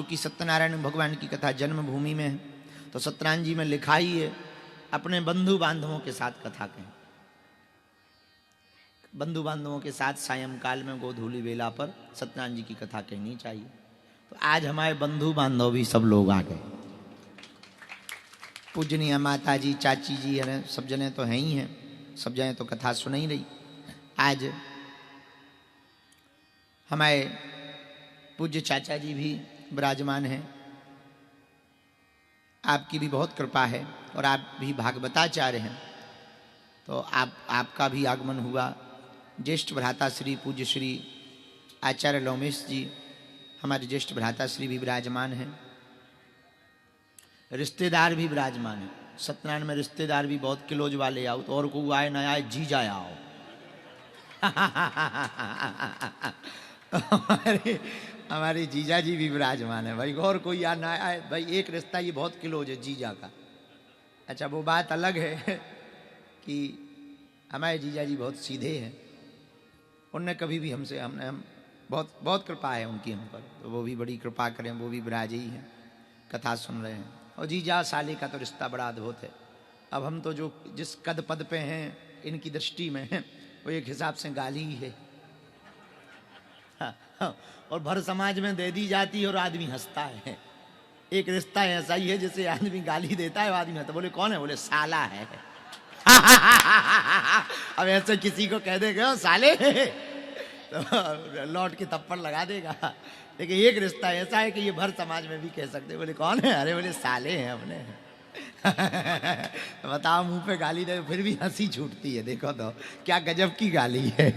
चूंकि सत्यनारायण भगवान की कथा जन्मभूमि में है तो सत्यनारायण जी में लिखा ही है अपने बंधु बांधवों के साथ कथा कहें। बंधु बांधवों के साथ सायंकाल में गोधूली वेला पर सत्यनारायण जी की कथा कहनी चाहिए। तो आज हमारे बंधु बांधव भी सब लोग आ गए। पूजनीय माता जी, चाची जी है, सब जने तो हैं ही हैं, सब जने तो कथा सुन ही रही। आज हमारे पूज्य चाचा जी भी विराजमान हैं। आपकी भी बहुत कृपा है और आप भी भागवताचार्य हैं, तो आपका भी आगमन हुआ। ज्येष्ठ भ्राता श्री पूज्य श्री आचार्य लोमेश जी, हमारे ज्येष्ठ भ्राता श्री भी विराजमान हैं। रिश्तेदार भी विराजमान हैं। सत्यनारायण में रिश्तेदार भी बहुत क्लोज वाले आओ, तो और कोई आए ना आए, जी जाए आओ। हमारे जीजा जी भी विराजमान है भाई, और कोई आ ना आए भाई, एक रिश्ता ये बहुत क्लोज है जीजा का। अच्छा, वो बात अलग है कि हमारे जीजा जी बहुत सीधे हैं, उनने कभी भी हम बहुत बहुत कृपा है उनकी हम पर, तो वो भी बड़ी कृपा करें, वो भी विराजे ही हैं, कथा सुन रहे हैं। और जीजा साले का तो रिश्ता बड़ा अद्भुत है। अब हम तो जो जिस कद पद पे हैं इनकी दृष्टि में वो एक हिसाब से गाली ही है। और भर समाज में दे दी जाती है और आदमी हंसता है। एक रिश्ता ऐसा ही है जिसे आदमी गाली देता है, आदमी हंसता, बोले कौन है, बोले साला है। अब ऐसे किसी को कह देगा साले तो लौट के थप्पड़ लगा देगा। लेकिन एक रिश्ता ऐसा है कि ये भर समाज में भी कह सकते, बोले कौन है, अरे बोले साले हैं अपने। बताओ, मुंह पे गाली दे फिर भी हंसी छूटती है, देखो तो क्या गजब की गाली है।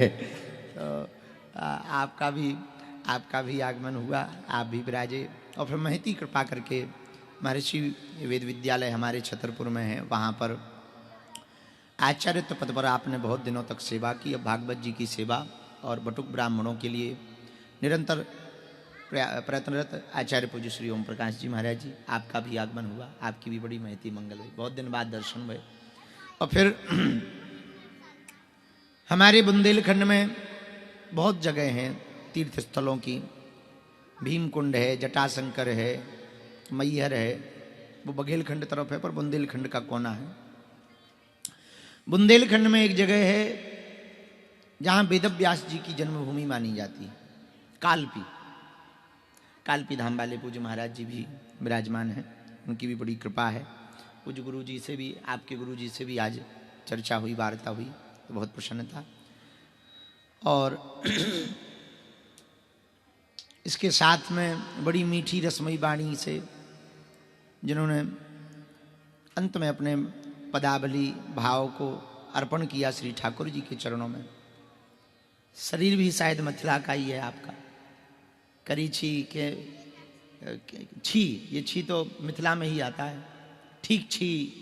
तो आपका भी आगमन हुआ, आप भी विराजे। और फिर महती कृपा करके महर्षि वेद विद्यालय हमारे छतरपुर में है, वहाँ पर आचार्यत्व पद पर आपने बहुत दिनों तक सेवा की। अब भागवत जी की सेवा और बटुक ब्राह्मणों के लिए निरंतर प्रयत्नरत आचार्य पूज्य श्री ओम प्रकाश जी महाराज जी, आपका भी आगमन हुआ। आपकी भी बड़ी महती मंगल हुई, बहुत दिन बाद दर्शन हुए। और फिर हमारे बुंदेलखंड में बहुत जगह हैं तीर्थ स्थलों की। भीमकुंड है, जटाशंकर है, मैहर है, वो बघेलखंड तरफ है, पर बुंदेलखंड का कोना है। बुंदेलखंड में एक जगह है जहाँ वेदव्यास जी की जन्मभूमि मानी जाती है, कालपी धाम वाले पूज्य महाराज जी भी विराजमान हैं, उनकी भी बड़ी कृपा है। पूज्य गुरु जी से भी, आपके गुरु जी से भी आज चर्चा हुई, वार्ता हुई, तो बहुत प्रसन्नता। और इसके साथ में बड़ी मीठी रसमयी वाणी से जिन्होंने अंत में अपने पदावली भाव को अर्पण किया श्री ठाकुर जी के चरणों में। शरीर भी शायद मिथिला का ही है आपका, करीछी के छी, ये छी तो मिथिला में ही आता है। ठीक छी,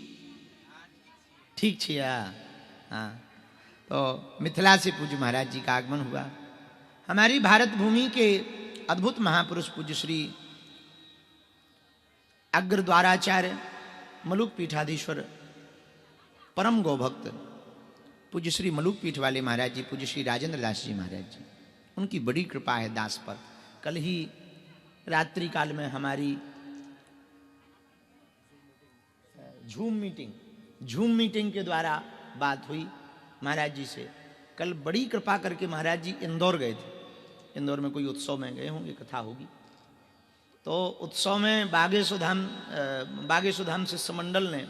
हाँ। तो मिथिला से पूज्य महाराज जी का आगमन हुआ। हमारी भारत भूमि के अद्भुत महापुरुष पूज्य श्री अग्रद्वाराचार्य मलुक पीठाधीश्वर परम गोभक्त पूज्य श्री मलुक पीठ वाले महाराज जी, पूज्य श्री राजेंद्र दास जी महाराज जी, उनकी बड़ी कृपा है दास पर। कल ही रात्रि काल में हमारी झूम मीटिंग के द्वारा बात हुई महाराज जी से। कल बड़ी कृपा करके महाराज जी इंदौर गए थे। इंदौर में कोई उत्सव में गए होंगे, कथा होगी। तो उत्सव में बागेशुधाम शिष्य मंडल ने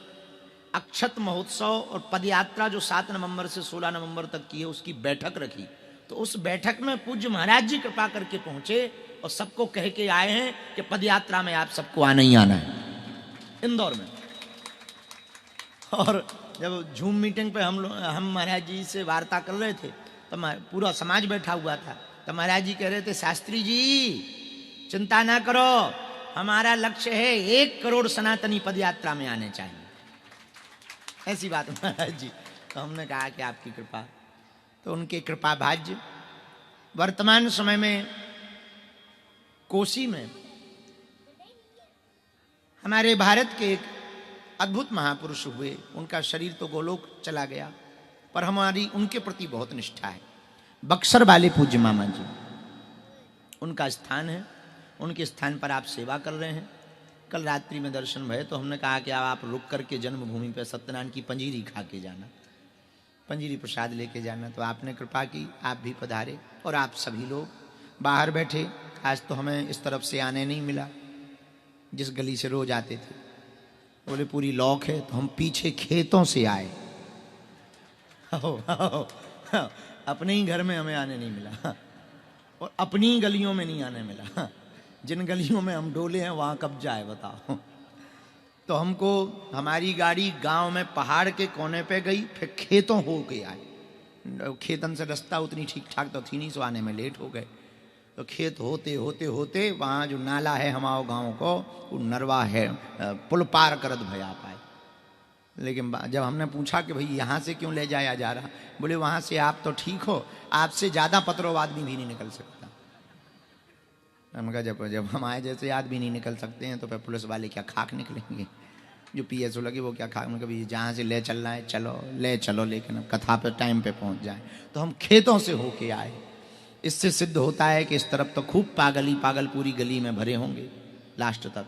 अक्षत महोत्सव और पदयात्रा जो 7 नवंबर से 16 नवंबर तक की है, उसकी बैठक रखी। तो उस बैठक में पूज्य महाराज जी कृपा करके पहुंचे और सबको कह के आए हैं कि पदयात्रा में आप सबको आना ही आना है इंदौर में। और जब झूम मीटिंग पे हम महाराज जी से वार्ता कर रहे थे तो पूरा समाज बैठा हुआ था। तो महाराज जी कह रहे थे, शास्त्री जी चिंता ना करो, हमारा लक्ष्य है 1 करोड़ सनातनी पदयात्रा में आने चाहिए। ऐसी बात महाराज जी। तो हमने कहा कि आपकी कृपा, तो उनके कृपा भाज्य। वर्तमान समय में कोसी में हमारे भारत के एक अद्भुत महापुरुष हुए, उनका शरीर तो गोलोक चला गया, पर हमारी उनके प्रति बहुत निष्ठा है। बक्सर वाले पूज्य मामा जी, उनका स्थान है। उनके स्थान पर आप सेवा कर रहे हैं। कल रात्रि में दर्शन भये तो हमने कहा कि अब आप रुक करके जन्मभूमि पर सत्यनारायण की पंजीरी खा के जाना, पंजीरी प्रसाद लेके जाना। तो आपने कृपा की, आप भी पधारे और आप सभी लोग बाहर बैठे। आज तो हमें इस तरफ से आने नहीं मिला, जिस गली से रोज आते थे। बोले पूरी लॉक है, तो हम पीछे खेतों से आए। अपने ही घर में हमें आने नहीं मिला और अपनी ही गलियों में नहीं आने मिला। जिन गलियों में हम डोले हैं वहां कब जाए बताओ। तो हमको हमारी गाड़ी गांव में पहाड़ के कोने पे गई, फिर खेतों हो के आए। खेतन से रास्ता उतनी ठीक ठाक तो थी नहीं, सो आने में लेट हो गए। तो खेत होते होते होते वहाँ जो नाला है हमारे गांव को, वो नरवा है, पुल पार करत भया पाए। लेकिन जब हमने पूछा कि भाई यहाँ से क्यों ले जाया जा रहा, बोले वहाँ से आप तो ठीक हो, आपसे ज़्यादा पत्रों आदमी भी नहीं निकल सकता। हमने कहा जब हमारे जैसे आदमी नहीं निकल सकते हैं तो फिर पुलिस वाले क्या खाक निकलेंगे? जो PSO लगे वो क्या खाक? कभी जहाँ से ले चलना है चलो ले चलो, लेकिन अब कथा पे टाइम पे पहुँच जाए। तो हम खेतों से होके आए। इससे सिद्ध होता है कि इस तरफ तो खूब पागल ही पागल पूरी गली में भरे होंगे लास्ट तक।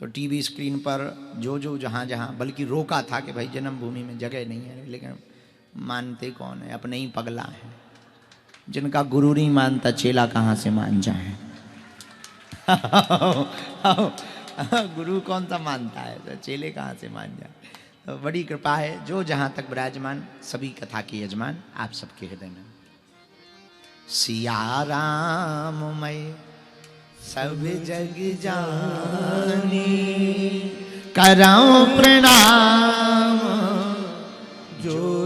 तो टीवी स्क्रीन पर जो जो जहाँ जहाँ, बल्कि रोका था कि भाई जन्मभूमि में जगह नहीं है, लेकिन मानते कौन है? अपने ही पगला है। जिनका गुरु नहीं मानता चेला कहाँ से मान जाए? गुरु कौन सा मानता है, तो चेले कहाँ से मान जाए? तो बड़ी कृपा है जो जहाँ तक विराजमान, सभी कथा के यजमान आप सबके हृदय में। सिया राम मैं सब जग जानी, कराऊं प्रणाम जो